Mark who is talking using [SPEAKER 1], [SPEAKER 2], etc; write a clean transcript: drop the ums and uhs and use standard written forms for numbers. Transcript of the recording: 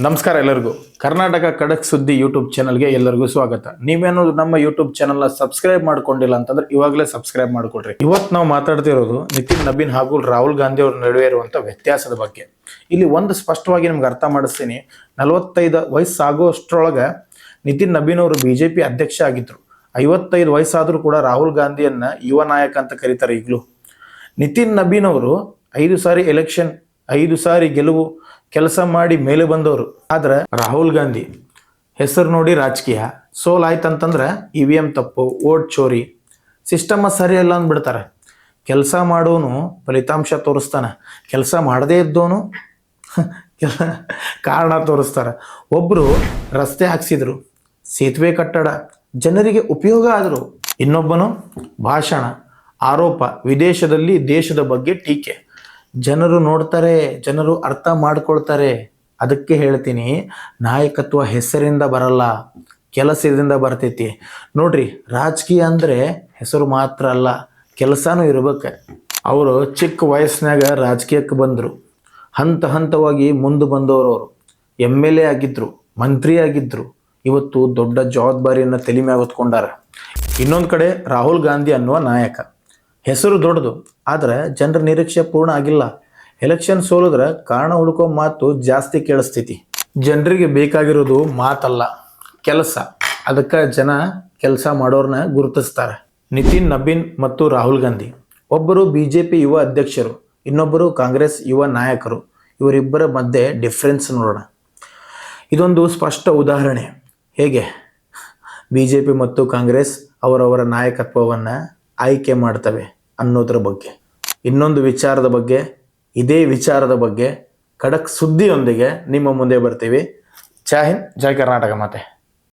[SPEAKER 1] ನಮಸ್ಕಾರ ಎಲ್ಲರಿಗೂ. ಕರ್ನಾಟಕ ಖಡಕ್ ಸುದ್ದಿ ಯೂಟ್ಯೂಬ್ ಚಾನಲ್ಗೆ ಎಲ್ಲರಿಗೂ ಸ್ವಾಗತ. ನೀವೇನು ನಮ್ಮ ಯೂಟ್ಯೂಬ್ ಚಾನಲ್ನ ಸಬ್ಸ್ಕ್ರೈಬ್ ಮಾಡ್ಕೊಂಡಿಲ್ಲ ಅಂತಂದ್ರೆ ಇವಾಗಲೇ ಸಬ್ಸ್ಕ್ರೈಬ್ ಮಾಡ್ಕೊಡ್ರಿ. ಇವತ್ತು ನಾವು ಮಾತಾಡ್ತಿರೋದು ನಿತಿನ್ ನಬೀನ್ ಹಾಗೂ ರಾಹುಲ್ ಗಾಂಧಿ ಅವ್ರ ನಡುವೆ ಇರುವಂಥ ವ್ಯತ್ಯಾಸದ ಬಗ್ಗೆ. ಇಲ್ಲಿ ಒಂದು ಸ್ಪಷ್ಟವಾಗಿ ನಿಮ್ಗೆ ಅರ್ಥ ಮಾಡಿಸ್ತೀನಿ. 45 ವಯಸ್ಸಾಗೋಷ್ಟರೊಳಗೆ ನಿತಿನ್ ನಬೀನ್ ಅವರು BJP ಅಧ್ಯಕ್ಷ ಆಗಿದ್ರು. 55 ವಯಸ್ಸಾದರೂ ಕೂಡ ರಾಹುಲ್ ಗಾಂಧಿಯನ್ನ ಯುವ ನಾಯಕ ಅಂತ ಕರೀತಾರೆ ಈಗಲೂ. ನಿತಿನ್ ನಬೀನ್ ಅವರು 5 ಸಾರಿ ಎಲೆಕ್ಷನ್, 5 ಸಾರಿ ಗೆಲುವು ಕೆಲಸ ಮಾಡಿ ಮೇಲೆ ಬಂದವರು. ಆದ್ರೆ ರಾಹುಲ್ ಗಾಂಧಿ ಹೆಸರು ನೋಡಿ ರಾಜಕೀಯ ಸೋಲಾಯ್ತಂತಂದ್ರೆ EVM ತಪ್ಪು, ವೋಟ್ ಚೋರಿ, ಸಿಸ್ಟಮ್ ಸರಿಯಲ್ಲ ಅಂದ್ಬಿಡ್ತಾರೆ. ಕೆಲಸ ಮಾಡೋನು ಫಲಿತಾಂಶ ತೋರಿಸ್ತಾನೆ, ಕೆಲಸ ಮಾಡದೇ ಇದ್ದೋನು ಕಾರಣ ತೋರಿಸ್ತಾರೆ. ಒಬ್ಬರು ರಸ್ತೆ ಹಾಕ್ಸಿದ್ರು, ಸೇತುವೆ ಕಟ್ಟಡ, ಜನರಿಗೆ ಉಪಯೋಗ ಆದರು. ಇನ್ನೊಬ್ಬನು ಭಾಷಣ, ಆರೋಪ, ವಿದೇಶದಲ್ಲಿ ದೇಶದ ಬಗ್ಗೆ ಟೀಕೆ. ಜನರು ನೋಡ್ತಾರೆ, ಜನರು ಅರ್ಥ ಮಾಡ್ಕೊಳ್ತಾರೆ. ಅದಕ್ಕೆ ಹೇಳ್ತೀನಿ, ನಾಯಕತ್ವ ಹೆಸರಿಂದ ಬರಲ್ಲ, ಕೆಲಸದಿಂದ ಬರ್ತೈತಿ. ನೋಡ್ರಿ, ರಾಜಕೀಯ ಅಂದರೆ ಹೆಸರು ಮಾತ್ರ ಅಲ್ಲ, ಕೆಲಸನೂ ಇರ್ಬೇಕು. ಅವರು ಚಿಕ್ಕ ವಯಸ್ಸಿನಾಗ ರಾಜಕೀಯಕ್ಕೆ ಬಂದರು, ಹಂತ ಹಂತವಾಗಿ ಮುಂದೆ ಬಂದವರು. ಅವರು MLA ಆಗಿದ್ರು, ಮಂತ್ರಿ ಆಗಿದ್ರು, ಇವತ್ತು ದೊಡ್ಡ ಜವಾಬ್ದಾರಿಯನ್ನು ತಲೆ ಮ್ಯಾಗ ಹೊತ್ಕೊಂಡಾರ. ಇನ್ನೊಂದು ಕಡೆ ರಾಹುಲ್ ಗಾಂಧಿ ಅನ್ನುವ ನಾಯಕ, ಹೆಸರು ದೊಡ್ಡದು, ಆದರೆ ಜನರ ನಿರೀಕ್ಷೆ ಪೂರ್ಣ ಆಗಿಲ್ಲ. ಎಲೆಕ್ಷನ್ ಸೋಲಿದ್ರೆ ಕಾರಣ ಹುಡುಕೋ ಮಾತು ಜಾಸ್ತಿ ಕೇಳಿಸ್ತೈತಿ. ಜನರಿಗೆ ಬೇಕಾಗಿರೋದು ಮಾತಲ್ಲ, ಕೆಲಸ. ಅದಕ್ಕೆ ಜನ ಕೆಲಸ ಮಾಡೋರನ್ನ ಗುರುತಿಸ್ತಾರೆ. ನಿತಿನ್ ನಬೀನ್ ಮತ್ತು ರಾಹುಲ್ ಗಾಂಧಿ, ಒಬ್ಬರು BJP ಯುವ ಅಧ್ಯಕ್ಷರು, ಇನ್ನೊಬ್ಬರು ಕಾಂಗ್ರೆಸ್ ಯುವ ನಾಯಕರು. ಇವರಿಬ್ಬರ ಮಧ್ಯೆ ಡಿಫ್ರೆನ್ಸ್ ನೋಡೋಣ. ಇದೊಂದು ಸ್ಪಷ್ಟ ಉದಾಹರಣೆ ಹೇಗೆ BJP ಮತ್ತು ಕಾಂಗ್ರೆಸ್ ಅವರವರ ನಾಯಕತ್ವವನ್ನು ಆಯ್ಕೆ ಮಾಡ್ತವೆ ಅನ್ನೋದ್ರ ಬಗ್ಗೆ. ಇನ್ನೊಂದು ವಿಚಾರದ ಬಗ್ಗೆ, ಇದೇ ವಿಚಾರದ ಬಗ್ಗೆ ಖಡಕ್ ಸುದ್ದಿಯೊಂದಿಗೆ ನಿಮ್ಮ ಮುಂದೆ ಬರ್ತೀವಿ. ಜೈ ಹಿಂದ್, ಜೈ ಕರ್ನಾಟಕ ಮಾತೆ.